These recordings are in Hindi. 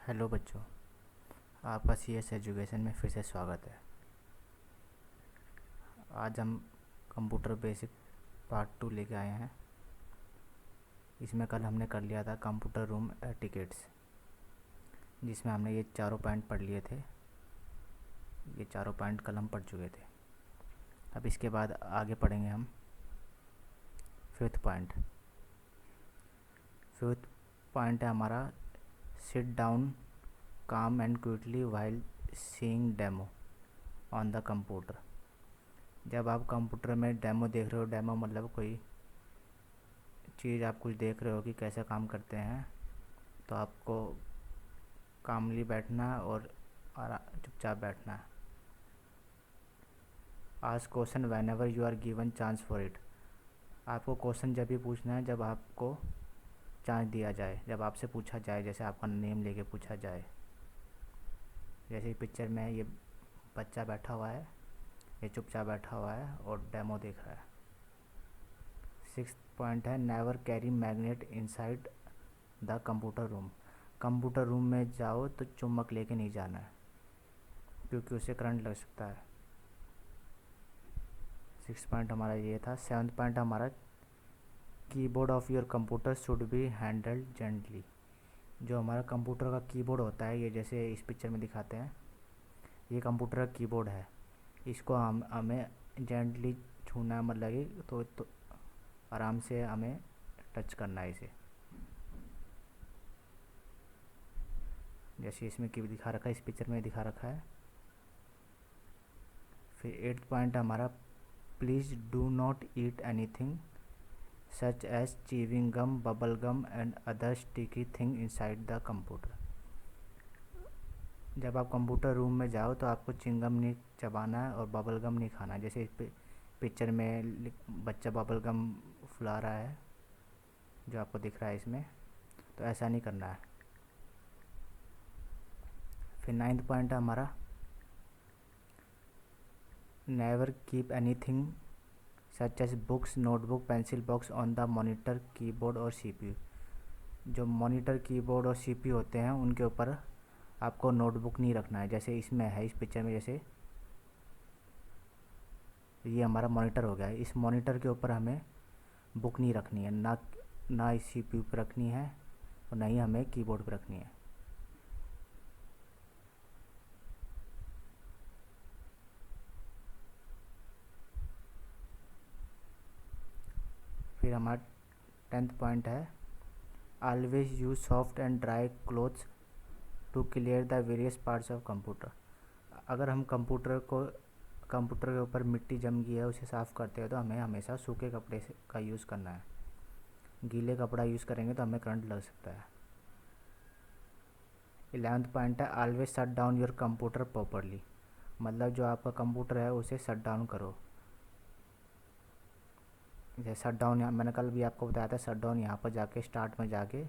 हेलो बच्चों, आपका CS एजुकेशन में फिर से स्वागत है। आज हम कंप्यूटर बेसिक पार्ट 2 लेके आए हैं। इसमें कल हमने कर लिया था कंप्यूटर रूम एटिकेट्स, जिसमें हमने ये चारों पॉइंट पढ़ लिए थे। ये चारों पॉइंट कल हम पढ़ चुके थे। अब इसके बाद आगे पढ़ेंगे हम फिफ्थ पॉइंट। फिफ्थ पॉइंट है हमारा sit down calm and quickly while seeing demo on the computer. जब आप कंप्यूटर में डेमो देख रहे हो, डेमो मतलब कोई चीज़ आप कुछ देख रहे हो कि कैसे काम करते हैं, तो आपको कामली बैठना है और चुपचाप बैठना है। Ask question whenever you are given chance for it. आपको क्वेश्चन जब भी पूछना है जब आपको चांस दिया जाए, जब आपसे पूछा जाए, जैसे आपका नेम लेके पूछा जाए। जैसे पिक्चर में ये बच्चा बैठा हुआ है, ये चुपचाप बैठा हुआ है और डेमो देख रहा है। सिक्स्थ पॉइंट है never carry magnet inside the computer room. Computer room में जाओ तो चुम्बक लेके नहीं जाना है, क्योंकि उससे करंट लग सकता है। सिक्स पॉइंट हमारा ये था। सेवन्थ पॉइंट हमारा keyboard of your computer should be handled gently. जो हमारा कंप्यूटर का कीबोर्ड होता है, ये जैसे इस पिक्चर में दिखाते हैं, ये कंप्यूटर का कीबोर्ड है। इसको हमें जेंटली छूना, मतलब कि तो आराम से हमें टच करना है इसे, जैसे इसमें की दिखा रखा है, इस पिक्चर में दिखा रखा है। फिर एट्थ पॉइंट हमारा please do not eat anything such as chewing gum, bubble gum and other sticky thing inside the computer. जब आप कंप्यूटर रूम में जाओ तो आपको चिंगम नहीं चबाना है और बबल गम नहीं खाना है। जैसे इस पिक्चर में बच्चा बबल गम फुला रहा है, जो आपको दिख रहा है इसमें, तो ऐसा नहीं करना है। फिर नाइन्थ पॉइंट है हमारा never keep anything such as books, notebook, pencil box on the monitor, keyboard और CPU। जो मॉनिटर, कीबोर्ड और CPU होते हैं उनके ऊपर आपको नोटबुक नहीं रखना है। जैसे इसमें है, इस पिक्चर में, जैसे ये हमारा मॉनिटर हो गया है, इस मॉनिटर के ऊपर हमें बुक नहीं रखनी है, ना इस CPU पर रखनी है और ना ही हमें कीबोर्ड पर रखनी है। फिर हमारा 10th पॉइंट है always use soft and dry clothes to clear the various parts of computer. अगर हम कंप्यूटर के ऊपर मिट्टी जम गई है, उसे साफ़ करते हैं, तो हमें हमेशा सूखे कपड़े का यूज़ करना है। गीले कपड़ा यूज़ करेंगे तो हमें करंट लग सकता है। 11th पॉइंट है always shut down your computer properly. मतलब जो आपका कंप्यूटर है उसे शट डाउन करो। जैसे शट डाउन, मैंने कल भी आपको बताया था, शट डाउन यहाँ पर जाके स्टार्ट में जाके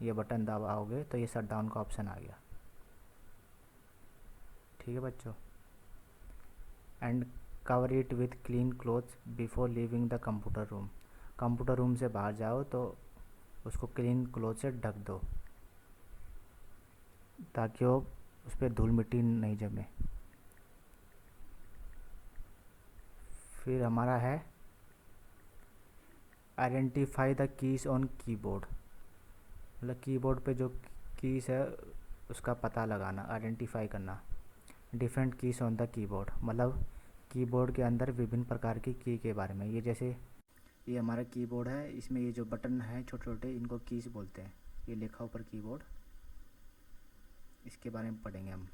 ये बटन दबाओगे तो ये शट डाउन का ऑप्शन आ गया। ठीक है बच्चों। And cover it with clean clothes before leaving the computer room. Computer room से बाहर जाओ तो उसको क्लीन क्लोथ से ढक दो, ताकि वो उस पर धूल मिट्टी नहीं जमे। फिर हमारा है identify the keys on keyboard. मतलब कीबोर्ड पे जो कीज़ है उसका पता लगाना, आइडेंटिफाई करना। Different keys on the keyboard, मतलब कीबोर्ड के अंदर विभिन्न प्रकार की की के बारे में। ये जैसे ये हमारा कीबोर्ड है, इसमें ये जो बटन हैं छोटे छोटे, इनको कीज़ बोलते हैं। ये लिखा ऊपर कीबोर्ड, इसके बारे में पढ़ेंगे हम।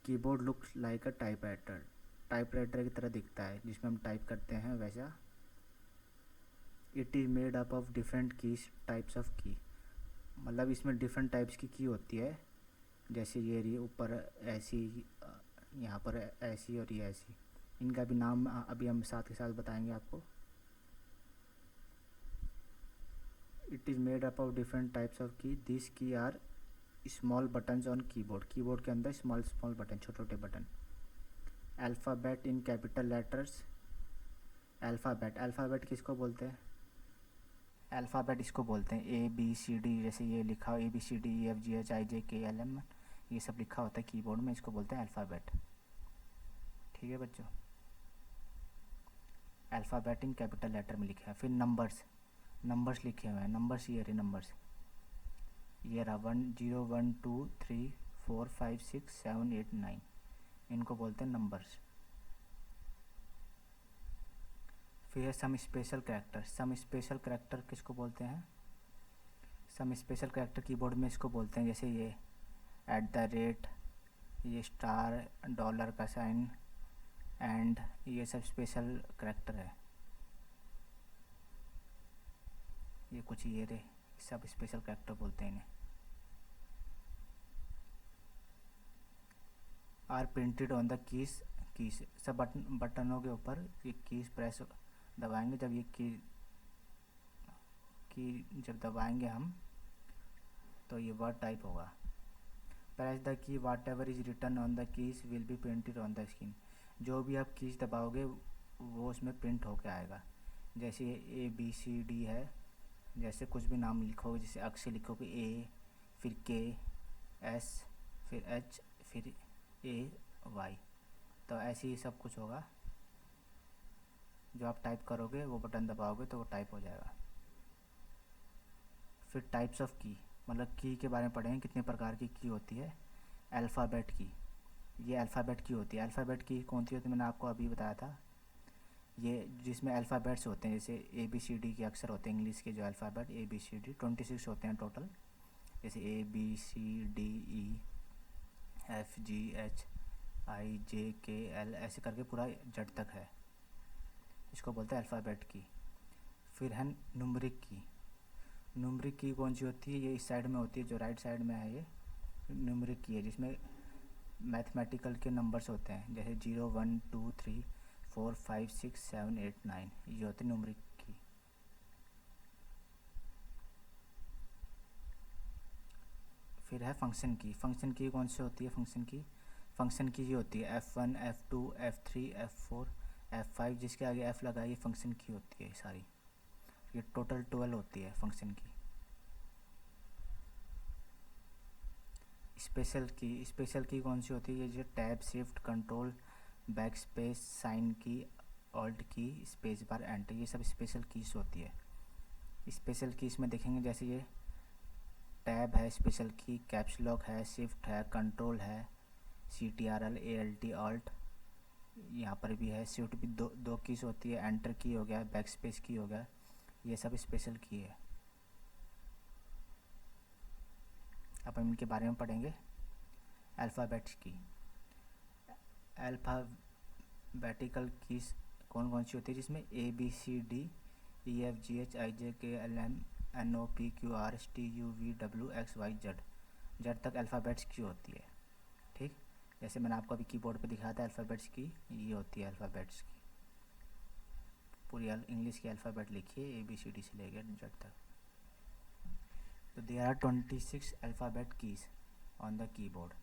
कीबोर्ड लुक्स लाइक अ टाइपराइटर। टाइपराइटर की तरह दिखता है, जिसमें हम टाइप करते हैं वैसा। It is made up of different keys, types of की। मतलब इसमें डिफरेंट टाइप्स की होती है। जैसे ये ऊपर ऐसी, यहाँ पर ऐसी और ये ऐसी। इनका भी नाम अभी हम साथ के साथ बताएंगे आपको। It is made up of different types of key. This key are small buttons on keyboard. Keyboard के अंदर स्मॉल स्मॉल बटन, छोटे छोटे button. Alphabet in capital letters. Alphabet, alphabet किसको बोलते हैं? अल्फ़ाबेट इसको बोलते हैं, ए बी सी डी, जैसे ये लिखा हो ABCDEFGHIJKLM, ये सब लिखा होता है कीबोर्ड में, इसको बोलते हैं अल्फ़ाबेट। ठीक है बच्चों, अल्फ़ाबेट इन कैपिटल लेटर में लिखे हैं। फिर नंबर्स लिखे हुए हैं, नंबर्स ये रहे नंबर्स, ये रहा 1 0 1 2 3 4 5 6 7 8 9, इनको बोलते हैं नंबर्स। फिर है some special character. Some special character किसको बोलते हैं? सम स्पेशल कैरेक्टर कीबोर्ड में इसको बोलते हैं, जैसे ये @, ये स्टार, डॉलर का साइन, एंड, ये सब स्पेशल कैरेक्टर है। ये कुछ ये रे, सब स्पेशल कैरेक्टर बोलते हैं इन्हें। Are printed on the keys, सब बटनों के ऊपर ये कीज प्रेस दबाएंगे, जब ये की जब दबाएंगे हम तो ये वर्ड टाइप होगा। Press the key, whatever is written on the keys will be printed on the screen, जो भी आप कीज दबाओगे वो उसमें प्रिंट होके आएगा। जैसे ये ABCD है, जैसे कुछ भी नाम लिखोगे, जैसे अक्षर लिखोगे A, फिर K, S, फिर H, फिर AY, तो ऐसे ही सब कुछ होगा। जो आप टाइप करोगे वो बटन दबाओगे तो वो टाइप हो जाएगा। फिर टाइप्स ऑफ की, मतलब की के बारे में पढ़ेंगे, कितने प्रकार की होती है। अल्फ़ाबेट की, ये अल्फ़ाबेट की होती है। अल्फ़ाबेट की कौन सी होती है, मैंने आपको अभी बताया था, ये जिसमें अल्फ़ाबेट्स होते हैं, जैसे ABCD के अक्षर होते हैं, इंग्लिश के जो अल्फ़ाबेट ABCD 26 होते हैं टोटल, जैसे ABCDEFGHIJKL ऐसे करके पूरा जेड तक है, इसको बोलते हैं अल्फ़ाबेट की। फिर है न्यूमरिक की। न्यूमरिक की कौन सी होती है, ये इस साइड में होती है, जो राइट साइड में है, ये न्यूमरिक की है, जिसमें मैथमेटिकल के नंबर्स होते हैं, जैसे 0 1 2 3 4 5 6 7 8 9, ये होती है न्यूमरिक की। फिर है फंक्शन की। फंक्शन की कौन सी होती है? फंक्शन की ये होती है F1 F2 F3 F4 F5, जिसके आगे F लगा, ये फंक्शन की होती है सारी। ये टोटल 12 होती है फंक्शन की। स्पेशल की कौन सी होती है? ये जो tab, shift, control, backspace, sign key, alt key, space bar, enter, ये सब स्पेशल कीज होती है। स्पेशल कीज में देखेंगे, जैसे ये टैब है स्पेशल की, कैप्स लॉक है, शिफ्ट है, कंट्रोल है, CTRL ALT ऑल्ट, यहाँ पर भी है, शिफ्ट भी दो कीज होती है, एंटर की हो गया, बैक स्पेस की हो गया, ये सब स्पेशल की है। अब हम इनके बारे में पढ़ेंगे। अल्फ़ाबेट्स की, अल्फ़ाबेटिकल कीज कौन सी होती है? जिसमें ABCDEFGHIJKLM NOPQRSTUVWXYZ, जेड तक अल्फ़ाबेट्स की होती है। ठीक, जैसे मैंने आपको अभी कीबोर्ड पे दिखाया था अल्फ़ाबेट्स की, ये होती है अल्फ़ाबेट्स की। पूरी इंग्लिश की अल्फ़ाबेट लिखिए ABCD से लेकर जेड तक। तो there are 26 alphabet keys on the keyboard.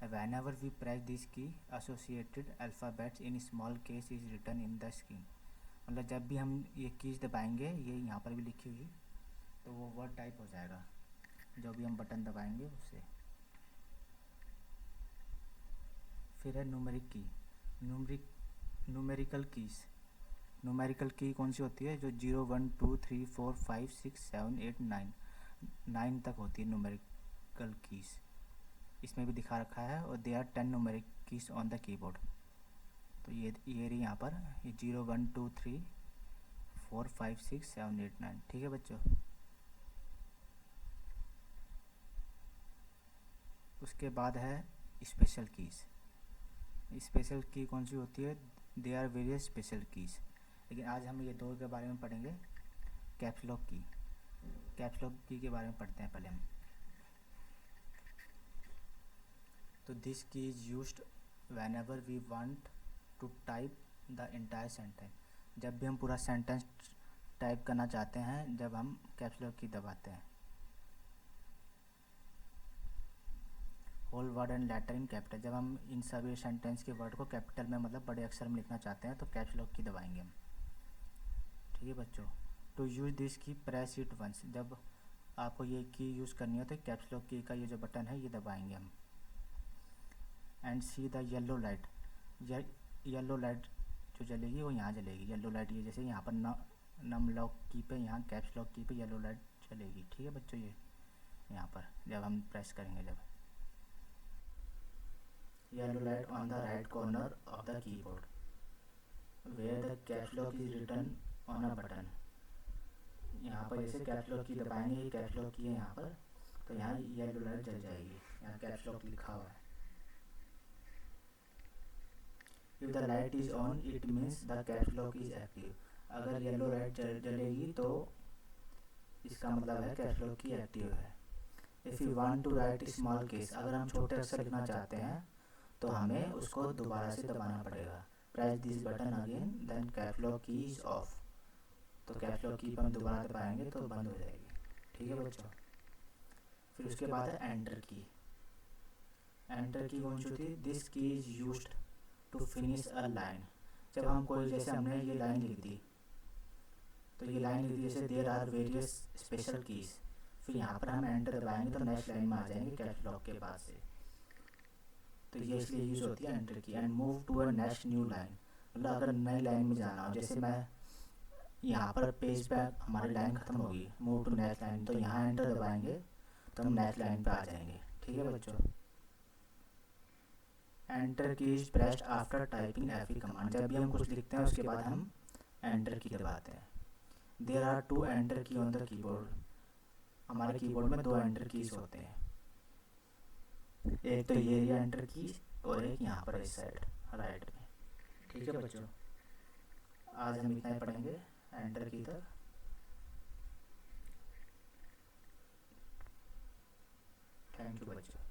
Whenever we press this key, associated alphabets in small case is written in the screen। मतलब जब भी हम ये कीज दबाएंगे, ये यहाँ पर भी लिखी हुई, तो वो वर्ड टाइप हो जाएगा जो भी हम बटन दबाएंगे उससे। फिर है न्यूमेरिक की, न्यूमेरिकल की कौन सी होती है? जो 0 1 2 3 4 5 6 7 8 9 तक होती है न्यूमेरिकल कीज, इसमें भी दिखा रखा है। और they are 10 numeric keys on the keyboard. तो ये रही यहाँ पर, ये 0 1 2 3 4 5 6 7 8 9। ठीक है बच्चों, उसके बाद है स्पेशल कीज। स्पेशल की कौन सी होती है? They are various special keys, लेकिन आज हम ये दो के बारे में पढ़ेंगे। कैप्स लॉक की के बारे में पढ़ते हैं पहले हम। तो this key is used whenever we want to type the entire sentence, जब भी हम पूरा सेंटेंस टाइप करना चाहते हैं, जब हम कैप्स लॉक की दबाते हैं। Whole word and letter in capital, जब हम इन सभी सेंटेंस के वर्ड को कैपिटल में, मतलब बड़े अक्षर में लिखना चाहते हैं, तो कैप्स लॉक की दबाएंगे हम। ठीक है बच्चों, टू यूज़ दिस की प्रेस इट वंस, जब आपको ये की यूज़ करनी हो तो कैप्स लॉक की का ये जो बटन है ये दबाएंगे हम। And see the yellow light, yellow light जो जलेगी वो यहाँ जलेगी। येलो लाइट ये जैसे यहाँ पर नम लॉक की पे, यहाँ कैप्स लॉक की पे येलो लाइट चलेगी। ठीक है बच्चों, ये यहाँ पर जब हम प्रेस करेंगे, जब yellow light on the right corner of the keyboard where the caps lock is written on a button. यहाँ पर जैसे कैप्स लॉक की दबाएंगे, ये कैप्स लॉक की है यहाँ पर, तो यहाँ येलो लाइट जल जाएगी, यहाँ कैप्स लॉक लिखा हुआ है। If the light is on it means the caps lock is active. अगर येलो लाइट जलेगी तो इसका मतलब है कैप्स लॉक की एक्टिव है। If you want to write small case, अगर हम छोटे अक्षर लिखना चाहते हैं तो हमें उसको दोबारा से दबाना पड़ेगा। Press this button again then caps lock key is off, तो कैप्स लॉक की पर हम दोबारा दबाएंगे तो बंद हो जाएगी। ठीक है बच्चों। फिर उसके बाद है एंटर की। एंटर की कौन सी होती है? This key is used to finish a line. जब हम कोई, जैसे हमने ये लाइन लिख दी, तो ये लाइन लिख दी जैसे there are various special keys, फिर यहाँ पर हम एंटर दबाएंगे तो नेक्स्ट लाइन में आ जाएंगे कैप्स लॉक के बाद से। तो ये इसलिए यूज़ होती है enter key. And move to a next new line, मतलब अगर नई लाइन में जाना हो, जैसे मैं यहाँ पर पेज पे हमारी लाइन ख़त्म होगी, मूव टू नेक्स्ट लाइन, तो यहाँ एंटर दबाएंगे तो हम नेक्स्ट लाइन पे आ जाएंगे। ठीक है बच्चों। एंटर की is pressed after typing FE command, जब भी हम कुछ लिखते हैं उसके बाद हम एंटर की दबाते हैं। देयर आर टू एंटर की ऑन द कीबोर्ड, हमारे कीबोर्ड में दो एंटर कीज होते हैं, एक तो ये एंटर की और एक यहाँ पर इस साइड राइट में। ठीक है बच्चों, आज हम इतना ही पढ़ेंगे एंटर की तक। थैंक यू बच्चों।